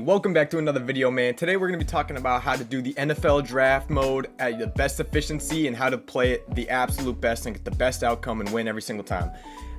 Welcome back to another video, man. Today we're going to be talking about how to do the NFL draft mode at the best efficiency and how to play it the absolute best and get the best outcome and win every single time.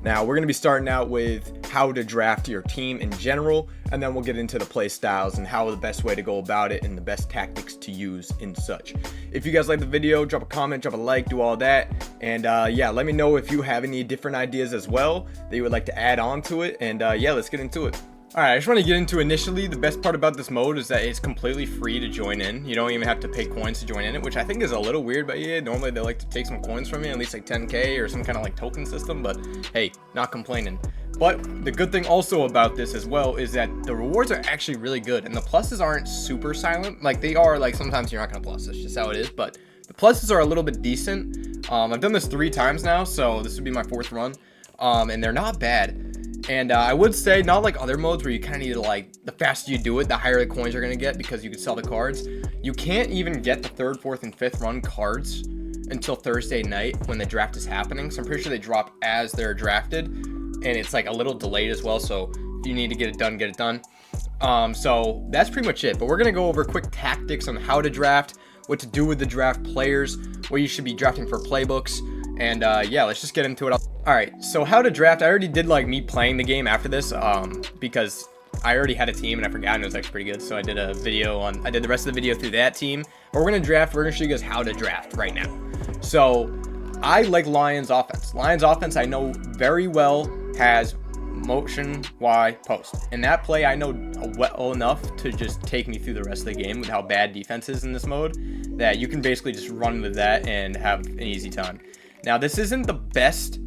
Now we're going to be starting out with how to draft your team in general, and then we'll get into the play styles and how the best way to go about it and the best tactics to use and such. If you guys like the video, drop a comment, drop a like, do all that, and yeah, let me know if you have any different ideas as well that you would like to add on to it, and yeah, let's get into it. Alright, I just want to get into initially, the best part about this mode is that it's completely free to join in. You don't even have to pay coins to join in it, which I think is a little weird, but yeah, normally they like to take some coins from you, at least like 10k or some kind of like token system, but hey, not complaining. But the good thing also about this as well is that the rewards are actually really good, and the pluses aren't super silent. Like, they are, like, sometimes you're not going to plus, that's just how it is, but the pluses are a little bit decent. I've done this 3 times now, so this would be my 4th run, and they're not bad. And I would say, not like other modes where you kind of need to, like, the faster you do it, the higher the coins you're going to get because you can sell the cards. You can't even get the 3rd, 4th, and 5th run cards until Thursday night when the draft is happening. So I'm pretty sure they drop as they're drafted, and it's like a little delayed as well. So if you need to get it done, get it done. So that's pretty much it. But we're going to go over quick tactics on how to draft, what to do with the draft players, what you should be drafting for playbooks. And yeah, let's just get into it. Alright, so how to draft. I already did like me playing the game after this because I already had a team and I forgot, and it was actually pretty good. So I did a video on, I did the rest of the video through that team. But we're going to draft, we're going to show you guys how to draft right now. So I like Lions offense. Lions offense I know very well has motion Y post. And that play I know well enough to just take me through the rest of the game with how bad defense is in this mode, that you can basically just run with that and have an easy time. Now, this isn't the best.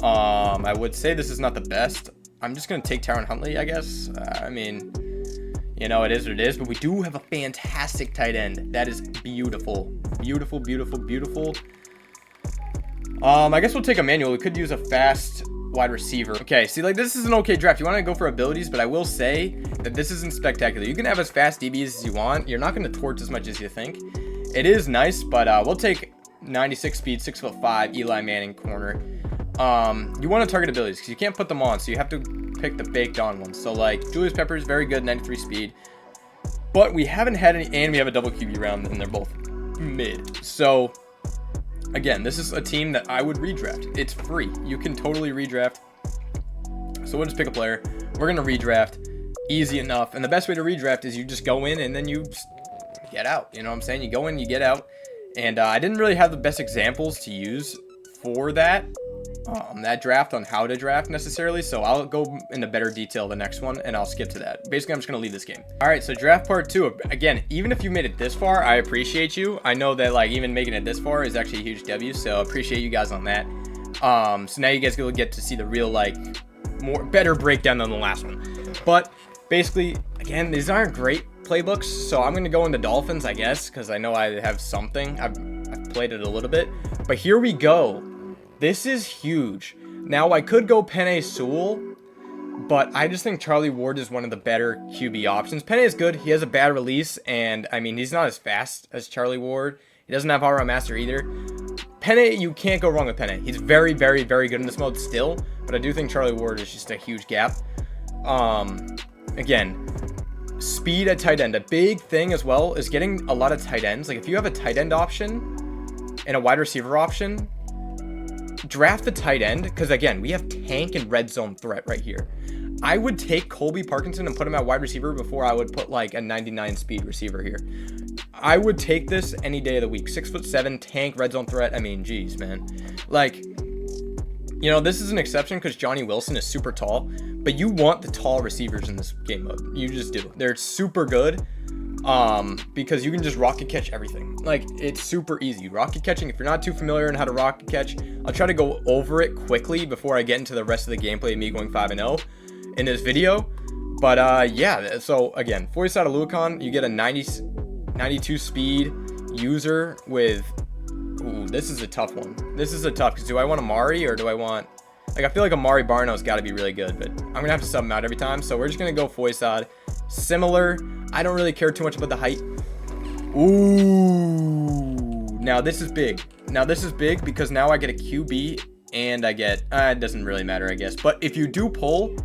I would say this is not the best. I'm just going to take Tyron Huntley, I guess. I mean, you know, it is what it is. But we do have a fantastic tight end. That is beautiful. Beautiful, beautiful, beautiful. I guess we'll take Emmanuel. We could use a fast wide receiver. Okay, see, like, this is an okay draft. You want to go for abilities, but I will say that this isn't spectacular. You can have as fast DBs as you want. You're not going to torch as much as you think. It is nice, but we'll take 96 speed, 6'5", Eli Manning corner. You want to target abilities because you can't put them on, so you have to pick the baked on ones. So like Julius Peppers, very good, 93 speed, but we haven't had any, and we have a double QB round, and they're both mid. So again, this is a team that I would redraft. It's free. You can totally redraft. So we'll just pick a player. We're gonna redraft, easy enough. And the best way to redraft is you just go in and then you just get out. You know what I'm saying? You go in, you get out. And I didn't really have the best examples to use for that draft on how to draft necessarily, so I'll go into better detail the next one, and I'll skip to that. Basically, I'm just going to leave this game. All right, so draft part 2. Again, even if you made it this far, I appreciate you. I know that, like, even making it this far is actually a huge W, so I appreciate you guys on that. So now you guys will get to see the real, like, better breakdown than the last one. But basically, again, these aren't great playbooks, so I'm going to go into Dolphins, I guess, because I know I have something. I've played it a little bit, but here we go. This is huge. Now, I could go Penei Sewell, but I just think Charlie Ward is one of the better QB options. Penei is good. He has a bad release, and I mean, he's not as fast as Charlie Ward. He doesn't have all-around master either. Penei, you can't go wrong with Penei. He's very, very, very good in this mode still, but I do think Charlie Ward is just a huge gap. Again, speed at tight end. A big thing as well is getting a lot of tight ends. Like, if you have a tight end option and a wide receiver option, draft the tight end, because again, we have tank and red zone threat right here. I would take Colby Parkinson and put him at wide receiver before I would put like a 99 speed receiver here. I would take this any day of the week. 6'7", tank, red zone threat. I mean, geez, man. Like, you know, this is an exception because Johnny Wilson is super tall, but you want the tall receivers in this game mode. You just do. They're super good because you can just rocket catch everything. Like, it's super easy. Rocket catching, if you're not too familiar on how to rocket catch, I'll try to go over it quickly before I get into the rest of the gameplay of me going 5-0 in this video. But yeah, so again, 40 of Luacon, you get a 92 speed user with, ooh, this is a tough one. This is a tough, because do I want Amari or do I want, like, I feel like Amari Barno's got to be really good, but I'm going to have to sub him out every time. So we're just going to go Foysad. Similar. I don't really care too much about the height. Ooh. Now this is big. Now this is big because now I get a QB and I get, it doesn't really matter, I guess. But if you do pull,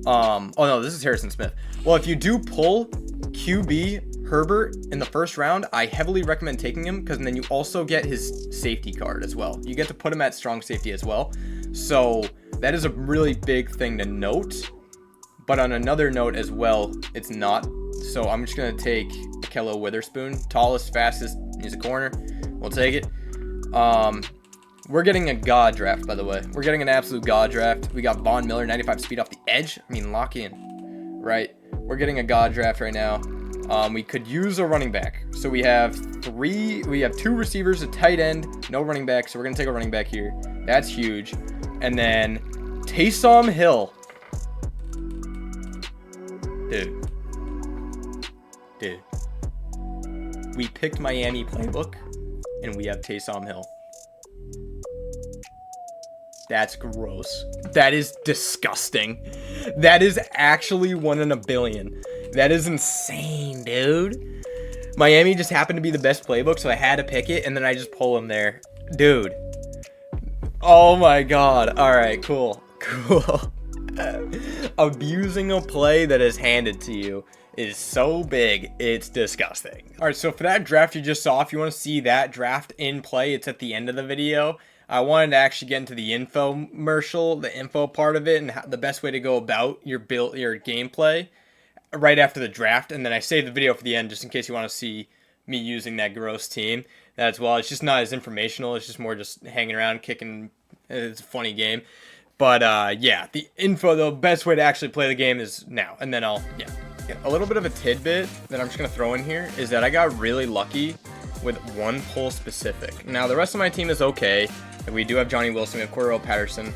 Oh no, this is Harrison Smith. Well, if you do pull QB Herbert in the first round, I heavily recommend taking him, because then you also get his safety card as well. You get to put him at strong safety as well. So that is a really big thing to note. But on another note as well, it's not. So I'm just going to take Kello Witherspoon, tallest, fastest, he's a corner. We'll take it. We're getting a god draft, by the way. We're getting an absolute god draft. We got Von Miller, 95 speed off the edge. I mean, lock in, right? We're getting a god draft right now. We could use a running back. So we have two receivers, a tight end, no running back. So we're going to take a running back here. That's huge. And then Taysom Hill. Dude. We picked Miami Playbook, and we have Taysom Hill. That's gross. That is disgusting. That is actually 1 in a billion. That is insane, dude. Miami just happened to be the best playbook, so I had to pick it, and then I just pull him there. Dude. Oh my god. Alright, cool. Abusing a play that is handed to you is so big, it's disgusting. Alright, so for that draft you just saw, if you want to see that draft in play, it's at the end of the video. I wanted to actually get into the infomercial, the info part of it, and the best way to go about your gameplay right after the draft. And then I saved the video for the end just in case you want to see me using that gross team as well. It's just not as informational. It's just more just hanging around, kicking. It's a funny game. But yeah, the info, the best way to actually play the game is now. And then a little bit of a tidbit that I'm just going to throw in here is that I got really lucky with one pull specific. Now, the rest of my team is okay. We do have Johnny Wilson, we have Cordero Patterson.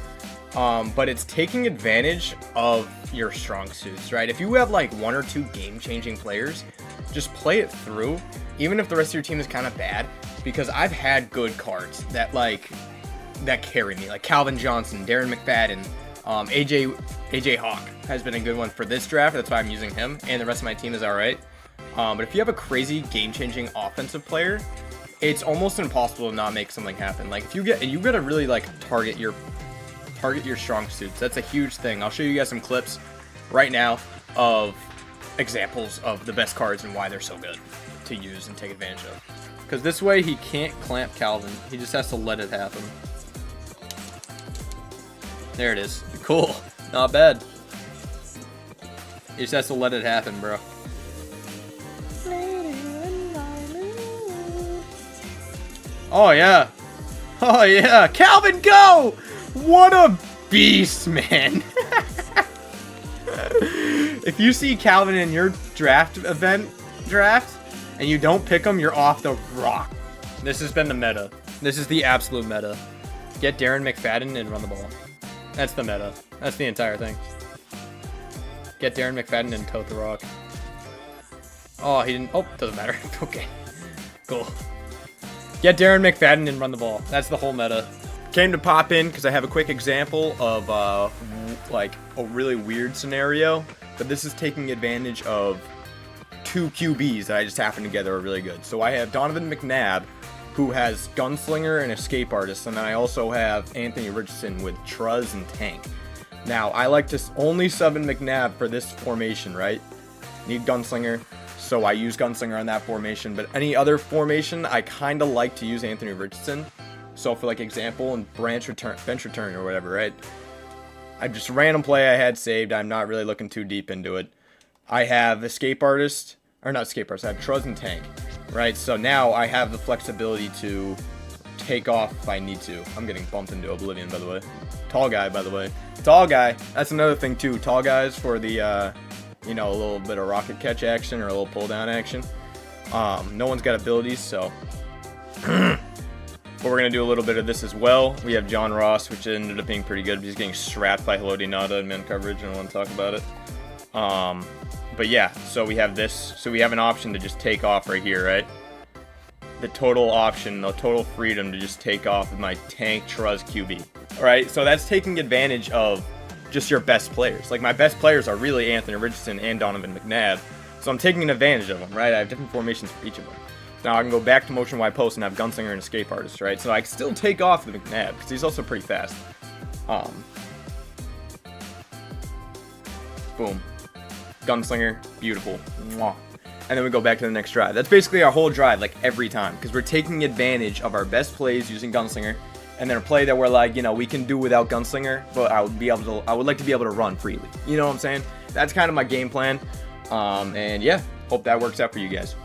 But it's taking advantage of your strong suits, right? If you have like 1 or 2 game-changing players, just play it through, even if the rest of your team is kind of bad, because I've had good cards that carry me, like Calvin Johnson, Darren McFadden, AJ Hawk has been a good one for this draft. That's why I'm using him, and the rest of my team is all right. But if you have a crazy game-changing offensive player, it's almost impossible to not make something happen. Like if you gotta really like target your strong suits. That's a huge thing. I'll show you guys some clips right now of examples of the best cards and why they're so good to use and take advantage of. Because this way he can't clamp Calvin. He just has to let it happen. There it is. Cool. Not bad. He just has to let it happen, bro. Oh, yeah. Oh, yeah. Calvin, go! What a beast, man. If you see Calvin in your draft, and you don't pick him, you're off the rock. This has been the meta. This is the absolute meta. Get Darren McFadden and run the ball. That's the meta. That's the entire thing. Get Darren McFadden and tote the rock. Oh, he didn't. Oh, doesn't matter. Okay. Cool. Get Darren McFadden and run the ball. That's the whole meta. Came to pop in because I have a quick example of like a really weird scenario, but this is taking advantage of 2 QBs that I just happened together are really good. So I have Donovan McNabb, who has Gunslinger and Escape Artist, and then I also have Anthony Richardson with Truz and Tank. Now, I like to only sub in McNabb for this formation, right? Need Gunslinger, so I use Gunslinger on that formation, but any other formation, I kind of like to use Anthony Richardson. So for like example, and bench return or whatever, right? I just random play I had saved. I'm not really looking too deep into it. I have Escape Artist, or not Escape Artist, I have Truz and Tank, right? So now I have the flexibility to take off if I need to. I'm getting bumped into Oblivion, by the way. Tall guy, by the way. Tall guy. That's another thing too. Tall guys for the, you know, a little bit of rocket catch action or a little pull down action. No one's got abilities, so. But we're going to do a little bit of this as well. We have John Ross, which ended up being pretty good. He's getting strapped by Haloti Nada in man coverage. I don't want to talk about it. But yeah, so we have this. So we have an option to just take off right here, right? The total option, the total freedom to just take off with my Tank Truz QB. All right, so that's taking advantage of just your best players. Like my best players are really Anthony Richardson and Donovan McNabb. So I'm taking advantage of them, right? I have different formations for each of them. Now I can go back to motion wide post and have Gunslinger and Escape Artist, right? So I can still take off the McNabb because he's also pretty fast. Boom. Gunslinger. Beautiful. Mwah. And then we go back to the next drive. That's basically our whole drive, like every time, because we're taking advantage of our best plays using Gunslinger, and then a play that we're like, you know, we can do without Gunslinger, but I would like to be able to run freely. You know what I'm saying? That's kind of my game plan. And yeah, hope that works out for you guys.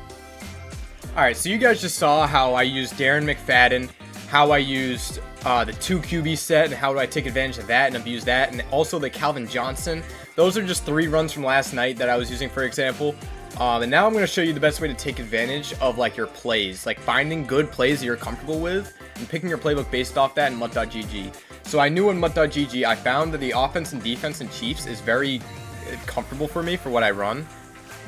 All right, so you guys just saw how I used Darren McFadden, how I used the 2 QB set, and how do I take advantage of that and abuse that, and also the Calvin Johnson. Those are just 3 runs from last night that I was using, for example. And now I'm going to show you the best way to take advantage of like your plays, like finding good plays that you're comfortable with and picking your playbook based off that in MUT.gg. So I knew in MUT.gg, I found that the offense and defense in Chiefs is very comfortable for me for what I run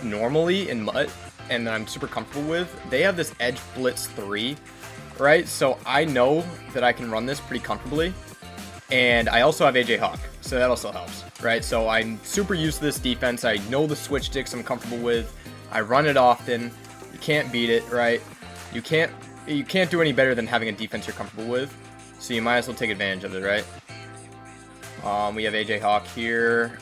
normally in MUT, and that I'm super comfortable with. They have this edge blitz 3, right? So I know that I can run this pretty comfortably. And I also have AJ Hawk, so that also helps, right? So I'm super used to this defense. I know the switch sticks I'm comfortable with. I run it often. You can't beat it, right? You can't do any better than having a defense you're comfortable with. So you might as well take advantage of it, right? We have AJ Hawk here.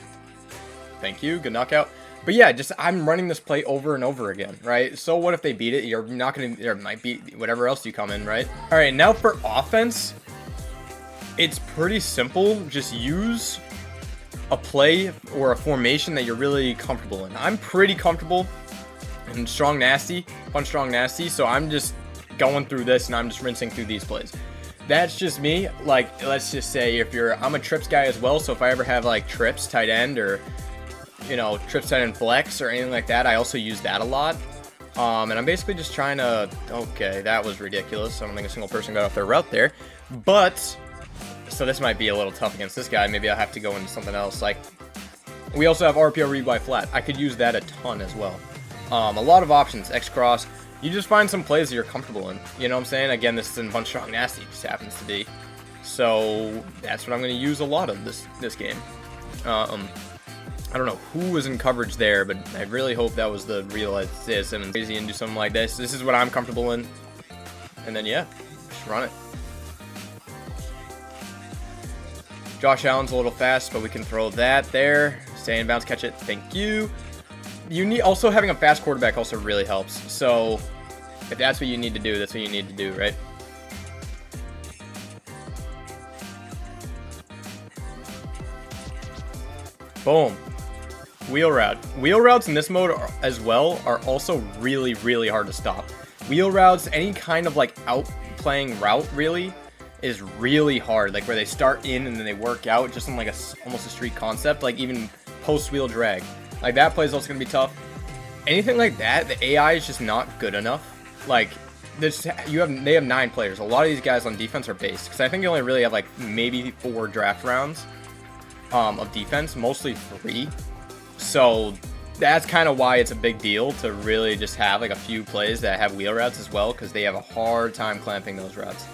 Thank you. Good knockout. But yeah, just I'm running this play over and over again, right? So what if they beat it? You're not going to, there might be whatever else you come in, right? All right, now for offense. It's pretty simple. Just use a play or a formation that you're really comfortable in. I'm pretty comfortable in strong nasty, punch strong nasty, so I'm just going through this and I'm just rinsing through these plays. That's just me. Like, let's just say I'm a trips guy as well, so if I ever have like trips tight end or, you know, trips tight end flex or anything like that, I also use that a lot. And I'm basically just trying to, okay, that was ridiculous. I don't think a single person got off their route there, but so this might be a little tough against this guy. Maybe I'll have to go into something else. Like, we also have RPO read by flat. I could use that a ton as well. A lot of options. X cross. You just find some plays that you're comfortable in. You know what I'm saying? Again, this is in punch strong nasty. It just happens to be. So that's what I'm going to use a lot of this game. I don't know who was in coverage there, but I really hope that was the real Isaiah Simmons. Crazy and do something like this. This is what I'm comfortable in. And then yeah, just run it. Josh Allen's a little fast, but we can throw that there. Stay in bounds, catch it. Thank you. Also having a fast quarterback also really helps. So if that's what you need to do, that's what you need to do, right? Boom. Wheel route. Wheel routes in this mode as well are also really, really hard to stop. Wheel routes, any kind of like outplaying route really, is really hard, like where they start in and then they work out just in like almost a street concept, like even post wheel drag, like that play is also gonna be tough. Anything like that, the AI is just not good enough. Like they have 9 players. A lot of these guys on defense are based, because I think they only really have like maybe 4 draft rounds of defense, mostly 3. So that's kind of why it's a big deal to really just have like a few plays that have wheel routes as well, because they have a hard time clamping those routes.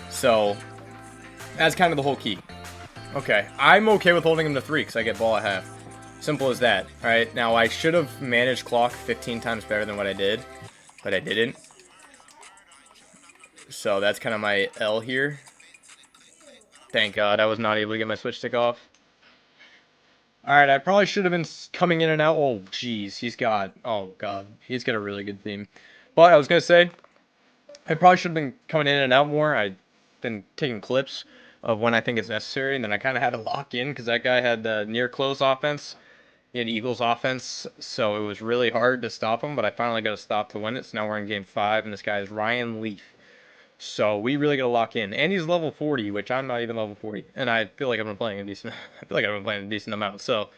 So that's kind of the whole key. Okay, I'm okay with holding him to 3 because I get ball at half. Simple as that. All right, now I should have managed clock 15 times better than what I did, but I didn't. So that's kind of my L here. Thank God I was not able to get my switch stick off. All right, I probably should have been coming in and out. Oh, jeez, oh God, he's got a really good theme. But I was going to say, I probably should have been coming in and out more. I've been taking clips of when I think it's necessary, and then I kind of had to lock in because that guy had the near close offense. He had Eagles offense, so it was really hard to stop him, but I finally got a stop to win it. So now we're in game 5, and this guy is Ryan Leaf. So we really got to lock in. And he's level 40, which I'm not even level 40. And I feel like I've been playing a decent amount. So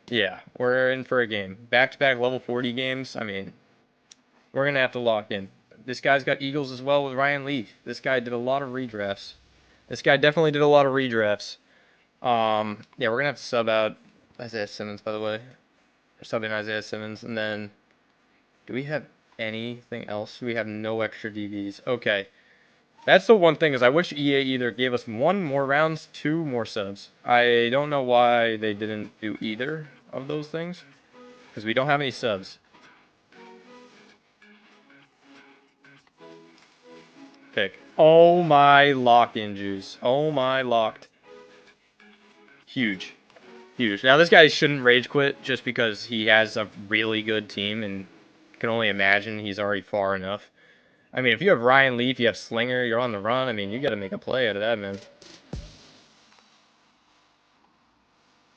yeah, we're in for a game. Back-to-back level 40 games. I mean, we're going to have to lock in. This guy's got Eagles as well with Ryan Leaf. This guy did a lot of redrafts. This guy definitely did a lot of redrafts. Yeah, we're going to have to sub out Isaiah Simmons, by the way. We're subbing Isaiah Simmons. And then, do we have anything else? We have no extra DVs. Okay. That's the one thing, is I wish EA either gave us 1 more rounds, 2 more subs. I don't know why they didn't do either of those things, because we don't have any subs. Pick. Oh my lock-in juice. Oh my locked. Huge. Huge. Now, this guy shouldn't rage quit just because he has a really good team and can only imagine he's already far enough. I mean, if you have Ryan Leaf, you have Slinger, you're on the run. I mean, you got to make a play out of that, man.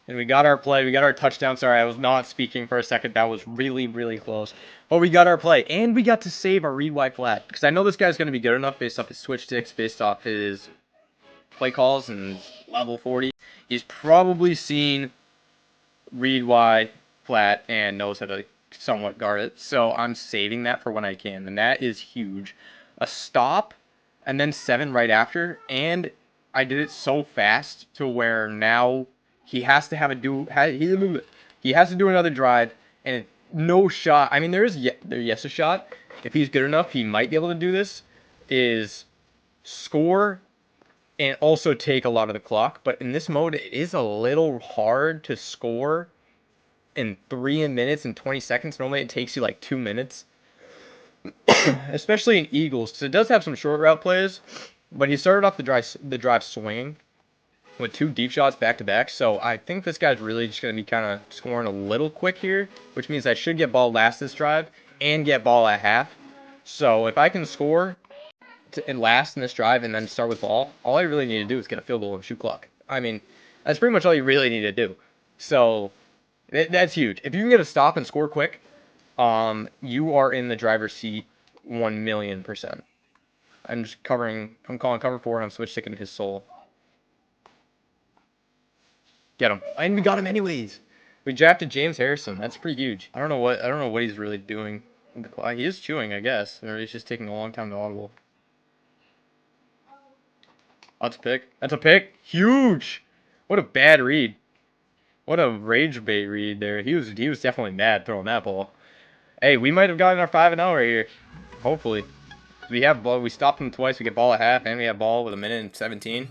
And we got our play. We got our touchdown. Sorry, I was not speaking for a second. That was really, really close. But we got our play. And we got to save our read wide flat. Because I know this guy's going to be good enough based off his switch sticks, based off his play calls and level 40. He's probably seen read wide flat and knows how to somewhat guard it. So I'm saving that for when I can. And that is huge. A stop and then 7 right after. And I did it so fast to where now he has to have he has to do another drive and no shot. I mean, there's a shot. If he's good enough, he might be able to do this. Is score and also take a lot of the clock. But in this mode, it is a little hard to score in 3 minutes and 20 seconds. Normally, it takes you like 2 minutes, especially in Eagles. So it does have some short route plays, but he started off the drive swinging with 2 deep shots back to back. So I think this guy's really just going to be kind of scoring a little quick here, which means I should get ball last this drive and get ball at half. So if I can score and last in this drive and then start with ball, all I really need to do is get a field goal and shoot clock. I mean, that's pretty much all you really need to do. So that's huge. If you can get a stop and score quick, you are in the driver's seat 1,000,000%. I'm calling cover 4 and I'm switch sticking his soul. Get him. And we got him anyways. We drafted James Harrison. That's pretty huge. I don't know what he's really doing. He is chewing, I guess, or he's just taking a long time to audible. That's a pick. That's a pick. Huge. What a bad read. What a rage bait read there. He was definitely mad throwing that ball. Hey, we might have gotten our 5-0 right here. Hopefully. We have ball. We stopped him twice. We get ball at half, and we have ball with 1:17.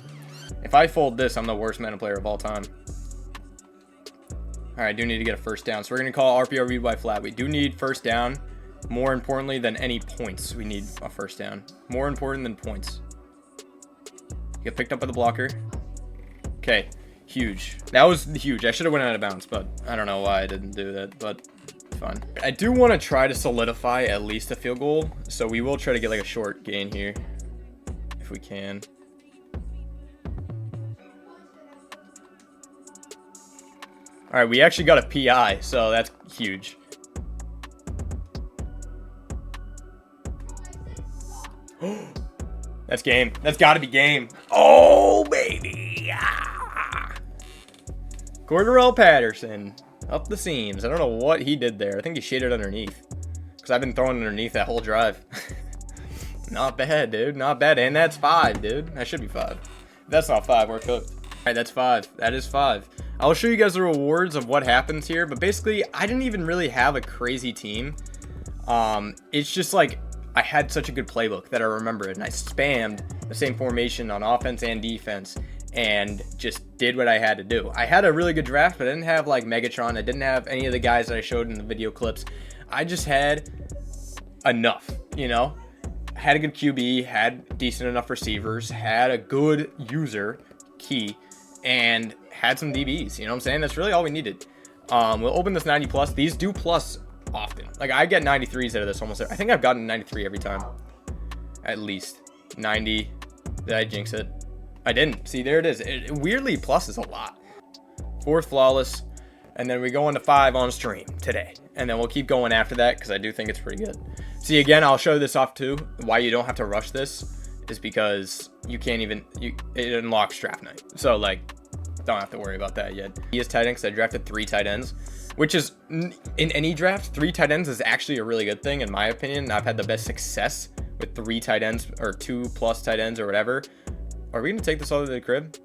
If I fold this, I'm the worst Madden player of all time. All right, I do need to get a first down. So we're going to call RPO read wide flat. We do need first down. More importantly than any points, we need a first down. More important than points. Get picked up by the blocker. Okay, huge. That was huge. I should have went out of bounds, but I don't know why I didn't do that, but fine. I do want to try to solidify at least a field goal, so we will try to get like a short gain here if we can. All right, we actually got a PI, so that's huge. That's game. That's got to be game. Oh, baby. Ah. Cordarrelle Patterson up the seams. I don't know what he did there. I think he shaded underneath because I've been throwing underneath that whole drive. Not bad, dude. Not bad. And that's 5, dude. That should be 5. If that's not 5, we're cooked. All right, that's 5. That is 5. I'll show you guys the rewards of what happens here, but basically, I didn't even really have a crazy team. It's just like I had such a good playbook that I remember it, and I spammed the same formation on offense and defense and just did what I had to do. I had a really good draft, but I didn't have like Megatron. I didn't have any of the guys that I showed in the video clips. I just had enough, you know? Had a good QB, had decent enough receivers, had a good user key, and had some DBs, you know what I'm saying? That's really all we needed. We'll open this 90 plus. These do plus often. Like, I get 93s out of this almost. I think I've gotten 93 every time. At least. 90. Did I jinx it? I didn't. See, there it is. Weirdly, plus is a lot. 4th flawless. And then we go into 5 on stream today. And then we'll keep going after that because I do think it's pretty good. See, again, I'll show this off too. Why you don't have to rush this is because you can't even... it unlocks draft night. So, like... don't have to worry about that yet. He is tight end because I drafted 3 tight ends, which is in any draft, 3 tight ends is actually a really good thing in my opinion. I've had the best success with 3 tight ends or 2+ tight ends or whatever. Are we gonna take this all to the crib?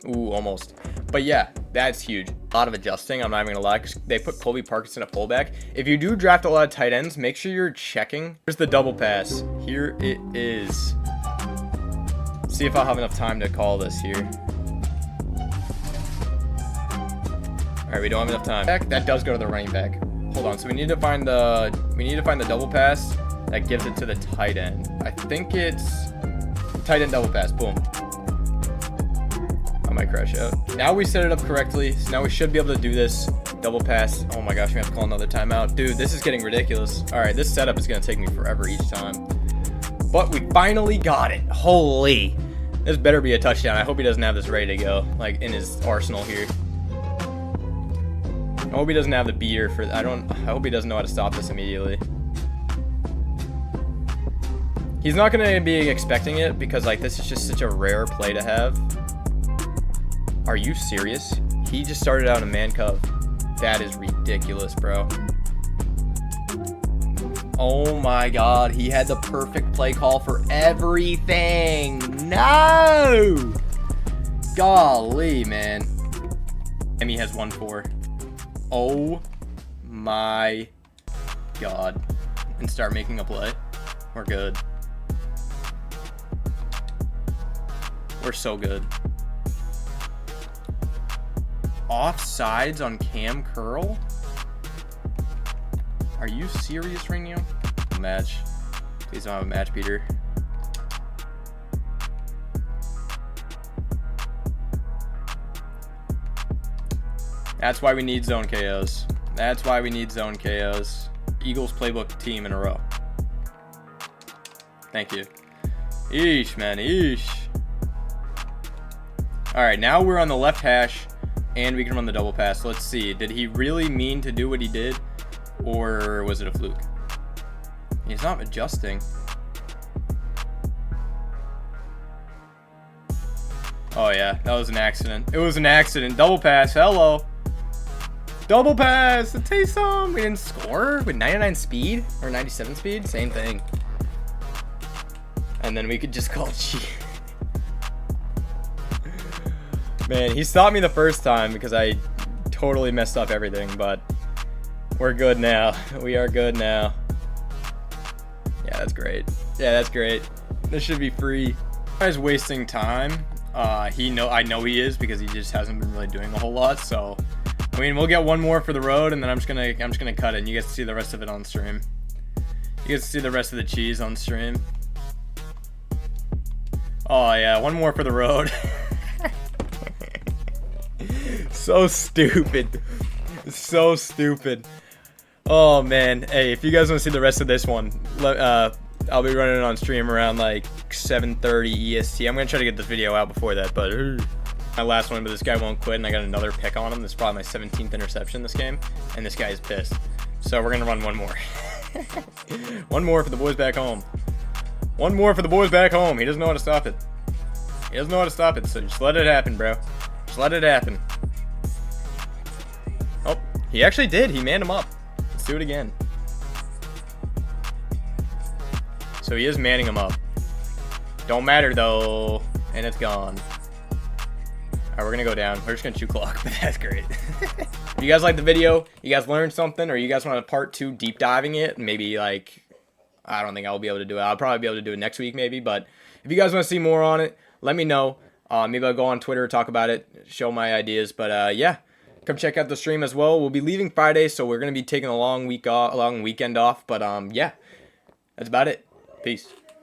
Ooh, almost. But yeah, that's huge. A lot of adjusting. I'm not even gonna lie. They put Colby Parkinson at fullback. If you do draft a lot of tight ends, make sure you're checking. Here's the double pass. Here it is. See if I'll have enough time to call this here. All right, we don't have enough time. That does go to the running back. Hold on. So we need to find the double pass that gives it to the tight end. I think it's tight end double pass. Boom. I might crash out. Now we set it up correctly, so now we should be able to do this. Double pass. Oh my gosh, we have to call another timeout. Dude, this is getting ridiculous. All right, this setup is going to take me forever each time. But we finally got it. Holy. This better be a touchdown. I hope he doesn't have this ready to go, like in his arsenal here. I hope he doesn't have the beater for. I hope he doesn't know how to stop this immediately. He's not going to be expecting it because like this is just such a rare play to have. Are you serious? He just started out in a man cove. That is ridiculous, bro. Oh my god, he had the perfect play call for everything. No! Golly, man. And he has 1-4. Oh my god. And start making a play. We're good. We're so good. Offsides on Cam Curl? Are you serious, Ringo? Match. Please don't have a match beater. That's why we need zone KOs. That's why we need zone KOs. Eagles playbook team in a row. Thank you. Eesh, man. Eesh. Alright, now we're on the left hash. And we can run the double pass. Let's see. Did he really mean to do what he did? Or was it a fluke? He's not adjusting. Oh, yeah. That was an accident. It was an accident. Double pass. Hello. Double pass. To Taysom. We didn't score with 99 speed or 97 speed. Same thing. And then we could just call cheat. Man, he stopped me the first time because I totally messed up everything, but we're good now. We are good now. Yeah, that's great. Yeah, that's great. This should be free. Guy's wasting time. I know he is because he just hasn't been really doing a whole lot. So, I mean, we'll get one more for the road, and then I'm just gonna cut it, and you guys see the rest of it on stream. You guys see the rest of the cheese on stream. Oh yeah, one more for the road. So stupid. So stupid. Oh man. Hey, if you guys want to see the rest of this one, I'll be running it on stream around like 7:30 EST. I'm gonna try to get this video out before that, but my last one, but this guy won't quit, and I got another pick on him. This is probably my 17th interception this game, and this guy is pissed. So we're gonna run one more. One more for the boys back home. One more for the boys back home. He doesn't know how to stop it. He doesn't know how to stop it, so just let it happen, bro. Just let it happen. Oh, he actually did. He manned him up. Let's do it again. So he is manning him up. Don't matter, though. And it's gone. Alright, we're going to go down. We're just going to shoot clock, but that's great. If you guys liked the video, you guys learned something, or you guys want a part 2 deep diving it, maybe like, I don't think I'll be able to do it. I'll probably be able to do it next week, maybe. But if you guys want to see more on it, let me know. Maybe I'll go on Twitter, talk about it, show my ideas. But yeah, come check out the stream as well. We'll be leaving Friday, so we're gonna be taking a long weekend off. But yeah, that's about it. Peace.